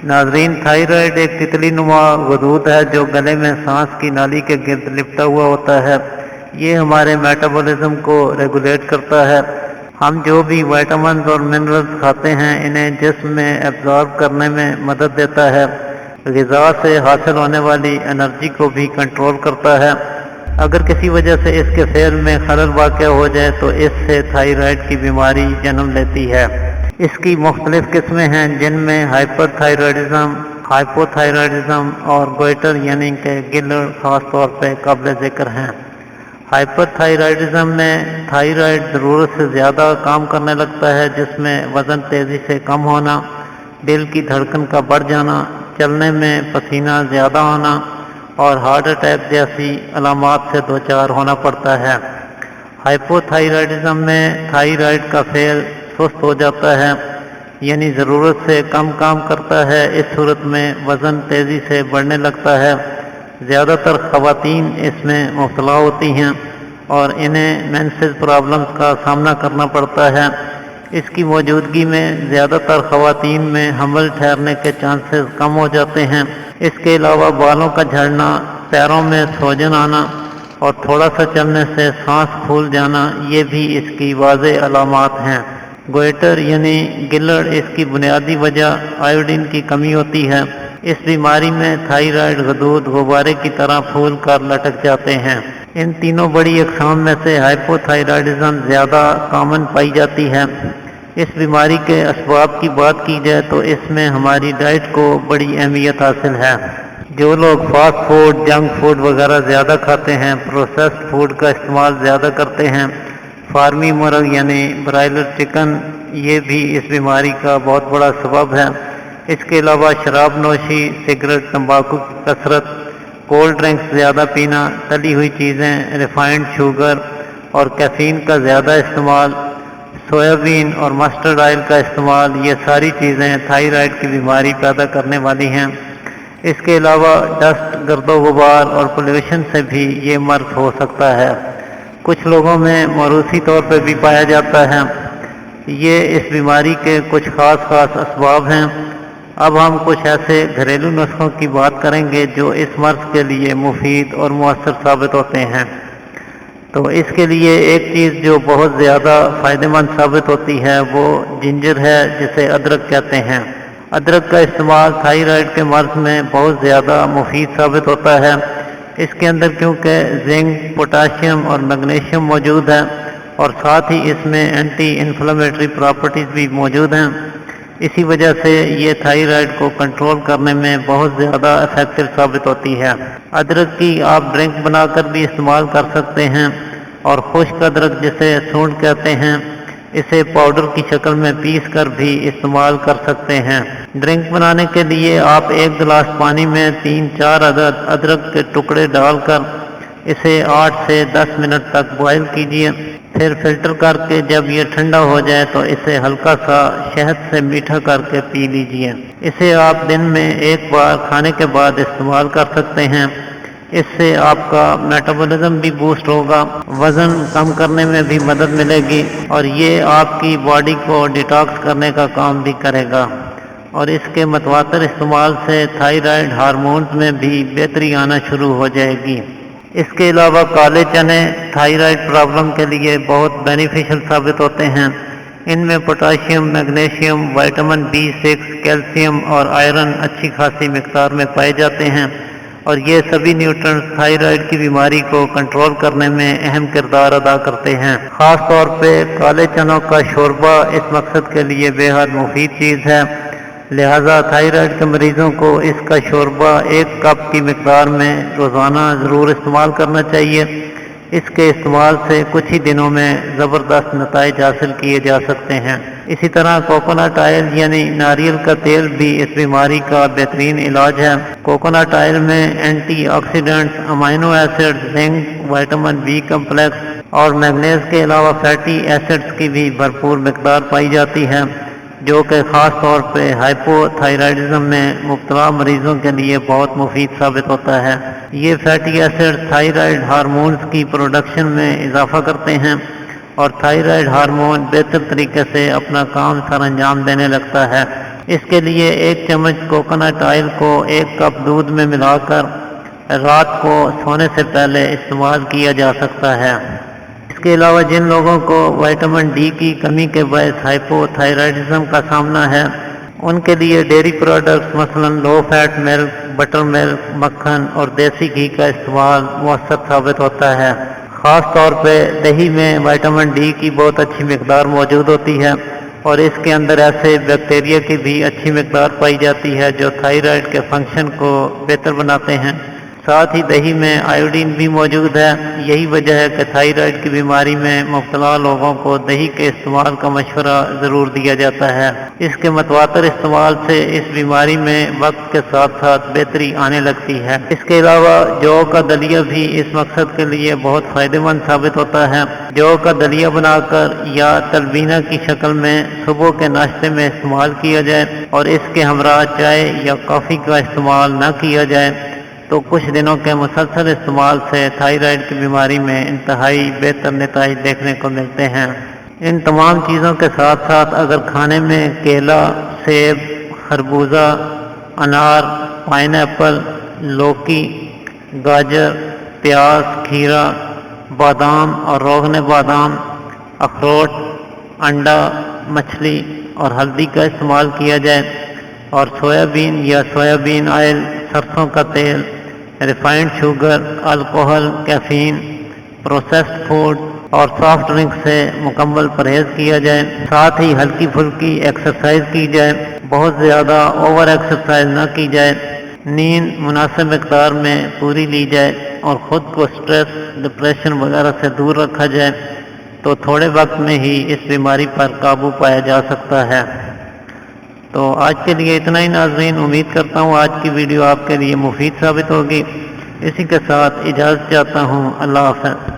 नाजरीन, थायराइड एक तितली नुमा गदूद है जो गले में सांस की नाली के गिर्द लिपटा हुआ होता है। ये हमारे मेटाबॉलिज्म को रेगुलेट करता है। हम जो भी विटामिन और मिनरल्स खाते हैं इन्हें जिस्म में एब्जॉर्ब करने में मदद देता है। ग़िज़ा से हासिल होने वाली एनर्जी को भी कंट्रोल करता है। अगर किसी वजह से इसके फेल में खलल वाक़या हो जाए तो इससे थायराइड की बीमारी जन्म लेती है। इसकी मुख्तलिफ किस्में हैं जिनमें हाइपरथायराइडिज्म, हाइपोथायराइडिज्म और गोइटर यानी कि गिलर ख़ास तौर पर काबिल ज़िक्र हैं। हाइपरथायराइडिज्म में थायराइड ज़रूरत से ज़्यादा काम करने लगता है, जिसमें वज़न तेज़ी से कम होना, दिल की धड़कन का बढ़ जाना, चलने में पसीना ज़्यादा आना और हार्ट अटैक जैसी अलामात से दो चार होना पड़ता है। हाइपोथायराइडिज्म में थायराइड का फेल सुस्त हो जाता है, यानी ज़रूरत से कम काम करता है। इस सूरत में वज़न तेज़ी से बढ़ने लगता है। ज़्यादातर ख़वातीन इसमें मुब्तला होती हैं और इन्हें मेंसेस प्रॉब्लम्स का सामना करना पड़ता है। इसकी मौजूदगी में ज़्यादातर ख़वातीन में हमल ठहरने के चांसेस कम हो जाते हैं। इसके अलावा बालों का झड़ना, पैरों में सूजन आना और थोड़ा सा चलने से सांस फूल जाना, ये भी इसकी वाज़ेह अलामात हैं। गोइटर यानी गिलर इसकी बुनियादी वजह आयोडीन की कमी होती है। इस बीमारी में थायराइड गदूद गुब्बारे की तरह फूल कर लटक जाते हैं। इन तीनों बड़ी अक़साम में से हाइपोथायराइडिज्म ज़्यादा कॉमन पाई जाती है। इस बीमारी के असबाब की बात की जाए तो इसमें हमारी डाइट को बड़ी अहमियत हासिल है। जो लोग फास्ट फूड, जंक फूड वगैरह ज़्यादा खाते हैं, प्रोसेस्ड फूड का इस्तेमाल ज़्यादा करते हैं, फार्मी मुर्ग यानी ब्रायलर चिकन, ये भी इस बीमारी का बहुत बड़ा सबब है। इसके अलावा शराब नोशी, सिगरेट, तंबाकू की कसरत, कोल्ड ड्रिंक्स ज़्यादा पीना, तली हुई चीज़ें, रिफाइंड शुगर और कैफ़ीन का ज़्यादा इस्तेमाल, सोयाबीन और मस्टर्ड ऑयल का इस्तेमाल, ये सारी चीज़ें थायराइड की बीमारी पैदा करने वाली हैं। इसके अलावा डस्ट, गर्दो गुबार और पोल्यूशन से भी ये मर्ज हो सकता है। कुछ लोगों में मौरूसी तौर पर भी पाया जाता है। ये इस बीमारी के कुछ ख़ास असबाब हैं। अब हम कुछ ऐसे घरेलू नुस्खों की बात करेंगे जो इस मर्ज के लिए मुफीद और मुअस्सर साबित होते हैं। तो इसके लिए एक चीज़ जो बहुत ज़्यादा फ़ायदेमंद साबित होती है वो जिंजर है, जिसे अदरक कहते हैं। अदरक का इस्तेमाल थायराइड के मर्ज में बहुत ज़्यादा मुफीद साबित होता है। इसके अंदर क्योंकि जिंक, पोटाशियम और मैग्नीशियम मौजूद है और साथ ही इसमें एंटी इन्फ्लेमेटरी प्रॉपर्टीज़ भी मौजूद हैं, इसी वजह से ये थायराइड को कंट्रोल करने में बहुत ज़्यादा इफेक्टिव साबित होती है। अदरक की आप ड्रिंक बनाकर भी इस्तेमाल कर सकते हैं और खुश्क अदरक, जिसे सूंड कहते हैं, इसे पाउडर की शक्ल में पीस कर भी इस्तेमाल कर सकते हैं। ड्रिंक बनाने के लिए आप एक गिलास पानी में 3-4 अदद अदरक के टुकड़े डालकर इसे 8 से 10 मिनट तक बॉयल कीजिए। फिर फिल्टर करके जब ये ठंडा हो जाए तो इसे हल्का सा शहद से मीठा करके पी लीजिए। इसे आप दिन में एक बार खाने के बाद इस्तेमाल कर सकते हैं। इससे आपका मेटाबॉलिज्म भी बूस्ट होगा, वज़न कम करने में भी मदद मिलेगी और ये आपकी बॉडी को डिटॉक्स करने का काम भी करेगा। और इसके मतवातर इस्तेमाल से थायराइड हार्मोन्स में भी बेहतरी आना शुरू हो जाएगी। इसके अलावा काले चने थायराइड प्रॉब्लम के लिए बहुत बेनिफिशियल साबित होते हैं। इनमें potassium, magnesium, vitamin B6, calcium और आयरन अच्छी खासी मिकदार में पाए जाते हैं और ये सभी न्यूट्रिएंट्स थायराइड की बीमारी को कंट्रोल करने में अहम किरदार अदा करते हैं। ख़ास तौर पे काले चनों का शोरबा इस मकसद के लिए बेहद मुफीद चीज़ है। लिहाजा थायराइड के मरीजों को इसका शोरबा 1 कप की मिकदार में रोज़ाना ज़रूर इस्तेमाल करना चाहिए। इसके इस्तेमाल से कुछ ही दिनों में ज़बरदस्त नताइज हासिल किए जा सकते हैं। इसी तरह कोकोनट ऑयल यानी नारियल का तेल भी इस बीमारी का बेहतरीन इलाज है। कोकोनट ऑयल में antioxidants, amino acid, zinc, vitamin B complex और मैग्नीज के अलावा फैटी एसिड्स की भी भरपूर मिकदार पाई जाती है, जो कि ख़ास तौर पे हाइपोथायराइडिज्म में मुब्तला मरीज़ों के लिए बहुत मुफीद साबित होता है। ये फैटी एसिड थायराइड हार्मोन्स की प्रोडक्शन में इजाफा करते हैं और थायराइड हार्मोन बेहतर तरीके से अपना काम सर अंजाम देने लगता है। اس کے لیے 1 چمچ کوکونٹ آئل کو 1 کپ دودھ میں ملا کر رات کو سونے سے پہلے استعمال کیا جا سکتا ہے۔ اس کے علاوہ جن لوگوں کو وٹامن ڈی کی کمی کے باعث ہائپو تھائرائیڈزم کا سامنا ہے، ان کے لیے ڈیری پروڈکٹس مثلا لو فیٹ ملک، بٹر ملک، مکھن اور دیسی گھی کا استعمال مؤثر ثابت ہوتا ہے۔ خاص طور پہ دہی میں وٹامن ڈی کی بہت اچھی مقدار موجود ہوتی ہے اور اس کے اندر ایسے بیکٹیریا کی بھی اچھی مقدار پائی جاتی ہے جو تھائرائیڈ کے فنکشن کو بہتر بناتے ہیں۔ ساتھ ہی دہی میں آیوڈین بھی موجود ہے۔ یہی وجہ ہے کہ تھائرائیڈ کی بیماری میں مبتلا لوگوں کو دہی کے استعمال کا مشورہ ضرور دیا جاتا ہے۔ اس کے متواتر استعمال سے اس بیماری میں وقت کے ساتھ ساتھ بہتری آنے لگتی ہے۔ اس کے علاوہ جو کا دلیا بھی اس مقصد کے لیے بہت فائدہ مند ثابت ہوتا ہے۔ جو کا دلیا بنا کر یا تلبینہ کی شکل میں صبح کے ناشتے میں استعمال کیا جائے اور اس کے ہمراہ چائے یا کافی کا استعمال نہ کیا جائے تو کچھ دنوں کے مسلسل استعمال سے تھائرائیڈ کی بیماری میں انتہائی بہتر نتائج دیکھنے کو ملتے ہیں۔ ان تمام چیزوں کے ساتھ ساتھ اگر کھانے میں کیلا، سیب، خربوزہ، انار، پائن ایپل، لوکی، گاجر، پیاز، کھیرا، بادام اور روغن بادام، اخروٹ، انڈا، مچھلی اور ہلدی کا استعمال کیا جائے اور سویابین یا سویابین آئل، سرسوں کا تیل، refined sugar, alcohol, caffeine, processed food اور سافٹ ڈرنک سے مکمل پرہیز کیا جائے۔ ساتھ ہی ہلکی پھلکی ایکسرسائز کی جائے، بہت زیادہ اوور ایکسرسائز نہ کی جائے، نیند مناسب مقدار میں پوری لی جائے اور خود کو سٹریس، ڈپریشن وغیرہ سے دور رکھا جائے تو تھوڑے وقت میں ہی اس بیماری پر قابو پایا جا سکتا ہے۔ تو آج کے لیے اتنا ہی ناظرین، امید کرتا ہوں آج کی ویڈیو آپ کے لیے مفید ثابت ہوگی۔ اسی کے ساتھ اجازت چاہتا ہوں، اللہ حافظ۔